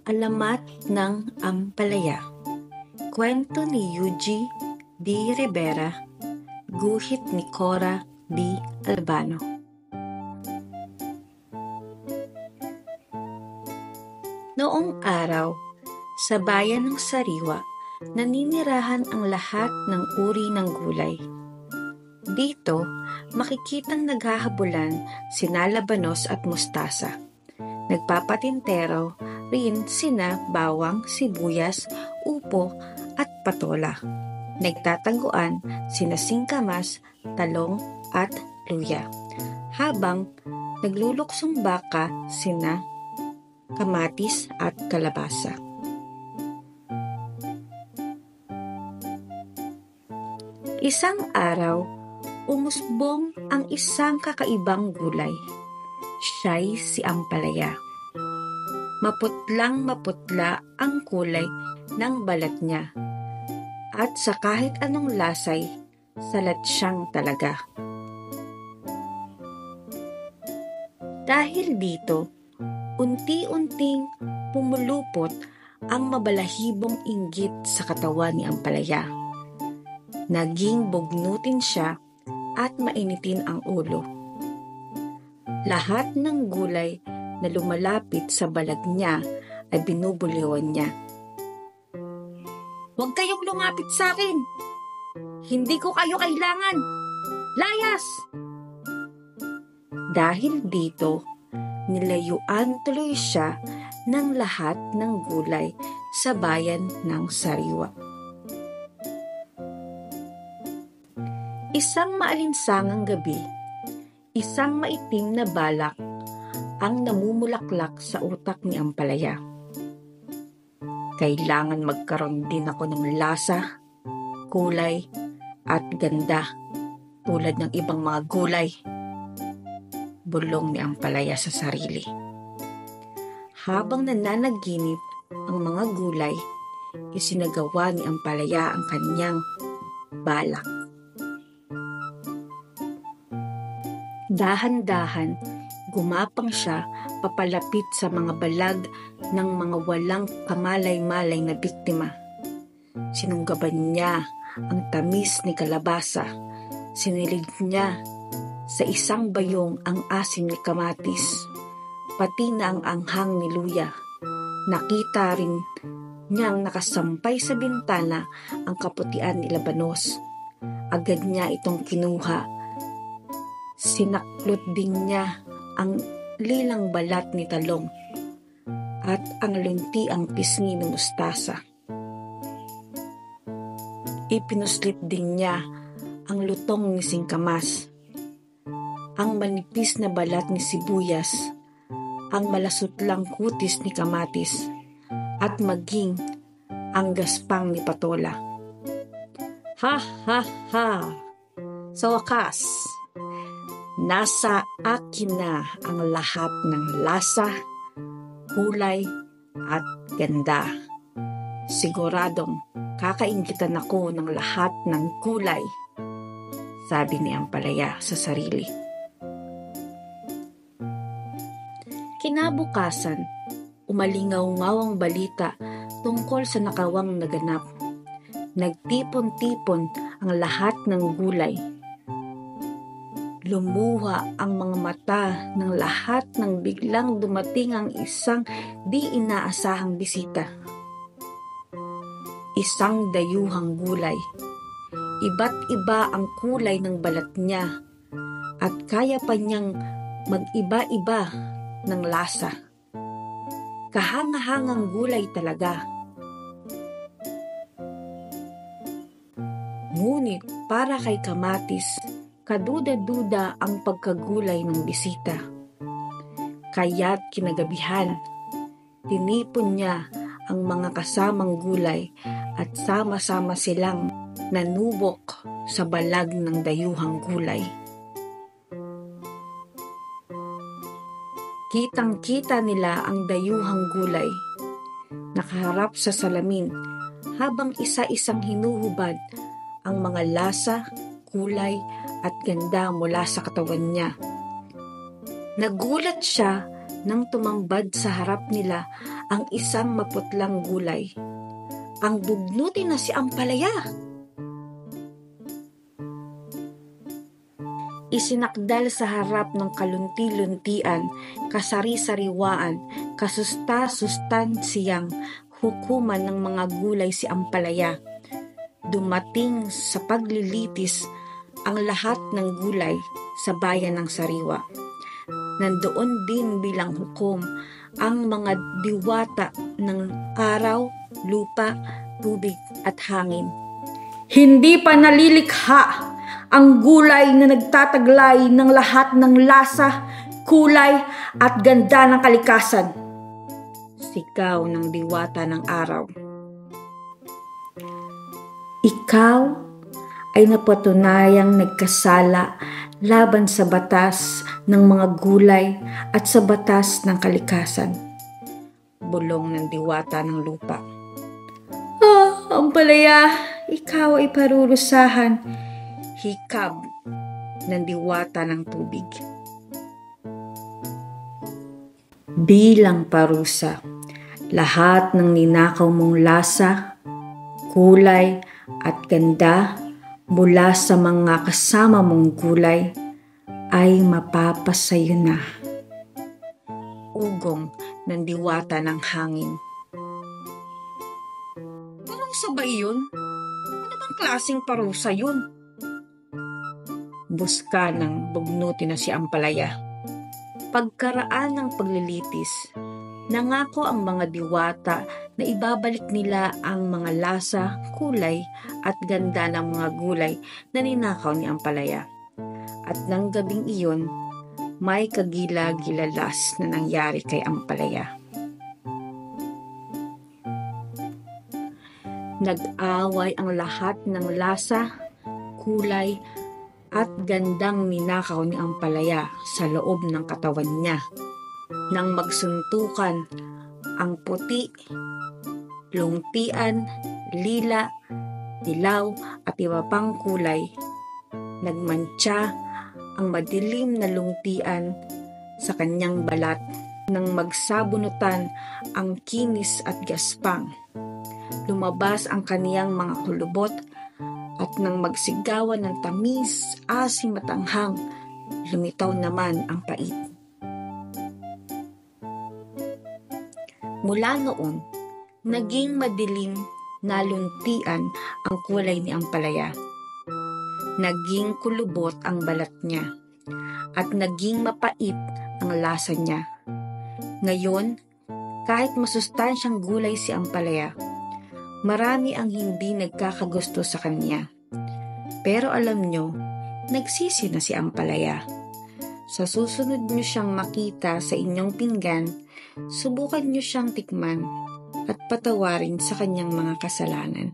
Alamat ng Ampalaya. Kwento ni Yuji D. Rivera, guhit ni Cora D. Albano. Noong araw, sa bayan ng Sariwa, naninirahan ang lahat ng uri ng gulay. Dito, makikitang naghahabulan sina labanos at mustasa. Nagpapatintero rin sina bawang, sibuyas, upo at patola. Nagtataguan sina singkamas, talong at luya. Habang nagluluksong baka sina kamatis at kalabasa. Isang araw, umusbong ang isang kakaibang gulay. Siya'y si Ampalaya. Maputlang maputla ang kulay ng balat niya. At sa kahit anong lasay, salat siyang talaga. Dahil dito, unti-unting pumulupot ang mabalahibong inggit sa katawan ni Ampalaya. Naging bugnutin siya at mainitin ang ulo. Lahat ng gulay na lumalapit sa balag niya ay binubuliwan niya. "Huwag kayong lumapit sa akin! Hindi ko kayo kailangan! Layas!" Dahil dito, nilayuan tuloy siya ng lahat ng gulay sa bayan ng Sariwa. Isang maalinsangang gabi, isang maitim na balak ang namumulaklak sa utak ni Ampalaya. "Kailangan magkaroon din ako ng lasa, kulay at ganda tulad ng ibang mga gulay," bulong ni Ampalaya sa sarili. Habang nananaginip ang mga gulay, isinagawa ni Ampalaya ang kanyang balak. Dahan-dahan, gumapang siya papalapit sa mga balag ng mga walang kamalay-malay na biktima. Sinunggaban niya ang tamis ni kalabasa. Sinilig niya sa isang bayong ang asim ni kamatis, pati na ang anghang ni luya. Nakita rin niyang nakasampay sa bintana ang kaputian ni labanos. Agad niya itong kinuha. Sinaklot din niya ang lilang balat ni talong at ang luntiang pisngi ni mustasa. Ipinuslit din niya ang lutong ni singkamas, ang manipis na balat ni sibuyas, ang malasutlang kutis ni kamatis, at maging ang gaspang ni patola. Ha ha ha! Sa wakas, nasa akin na ang lahat ng lasa, kulay at ganda. Siguradong kakainggitan ako ng lahat ng kulay, sabi ni Ampalaya sa sarili. Kinabukasan, umalingaw-ngaw ang balita tungkol sa nakawang naganap. Nagtipon-tipon ang lahat ng gulay. Lumuha ang mga mata ng lahat nang biglang dumating ang isang di inaasahang bisita. Isang dayuhang gulay. Iba't iba ang kulay ng balat niya at kaya pa niyang mag-iba-iba ng lasa. Kahangahangang gulay talaga. Ngunit para kay kamatis, kaduda-duda ang pagkagulay ng bisita. Kaya't kinagabihan, tinipon niya ang mga kasamang gulay at sama-sama silang nanubok sa balag ng dayuhang gulay. Kitang-kita nila ang dayuhang gulay, nakaharap sa salamin habang isa-isang hinuhubad ang mga lasa, kulay at ganda mula sa katawan niya. Nagulat siya nang tumambad sa harap nila ang isang maputlang gulay. Ang bugnutin na si Ampalaya! Isinakdal sa harap ng kalunti-luntian, kasari-sariwaan, kasusta-sustansiyang hukuman ng mga gulay si Ampalaya. Dumating sa paglilitis ang lahat ng gulay sa bayan ng Sariwa. Nandoon din bilang hukom ang mga diwata ng araw, lupa, tubig at hangin. Hindi pa nalilikha ang gulay na nagtataglay ng lahat ng lasa, kulay at ganda ng kalikasan. Sigaw ng diwata ng araw. Ikaw ay napatunayang nagkasala laban sa batas ng mga gulay at sa batas ng kalikasan. Bulong ng diwata ng lupa. Ampalaya, ikaw ay parurusahan. Hikab ng diwata ng tubig. Bilang parusa, lahat ng ninakaw mong lasa, kulay at ganda mula sa mga kasama mong gulay ay mapapasayo na. Ugong ng diwata ng hangin. Anong sabay yun? Ano bang klaseng parusa yun? Buska ng bugnutin na si Ampalaya. Pagkaraan ng paglilitis, nangako ang mga diwata na ibabalik nila ang mga lasa, kulay at ganda ng mga gulay na ninakaw ni Ampalaya. At ng gabing iyon, may kagila-gilalas na nangyari kay Ampalaya. Nag-away ang lahat ng lasa, kulay at gandang ninakaw ni Ampalaya sa loob ng katawan niya. Nang magsuntukan ang puti, lungtian, lila, dilaw at iba pang kulay, nagmantsa ang madilim na lungtian sa kanyang balat. Nang magsabunutan ang kinis at gaspang, lumabas ang kaniyang mga kulubot. At nang magsigawan ng tamis, asim at anghang, lumitaw naman ang pait. Mula noon, naging madilim na luntian ang kulay ni Ampalaya. Naging kulubot ang balat niya, at naging mapait ang lasa niya. Ngayon, kahit masustansyang gulay si Ampalaya, marami ang hindi nagkakagusto sa kanya. Pero alam nyo, nagsisi na si Ampalaya. Sa susunod nyo siyang makita sa inyong pinggan, subukan nyo siyang tikman at patawarin sa kanyang mga kasalanan.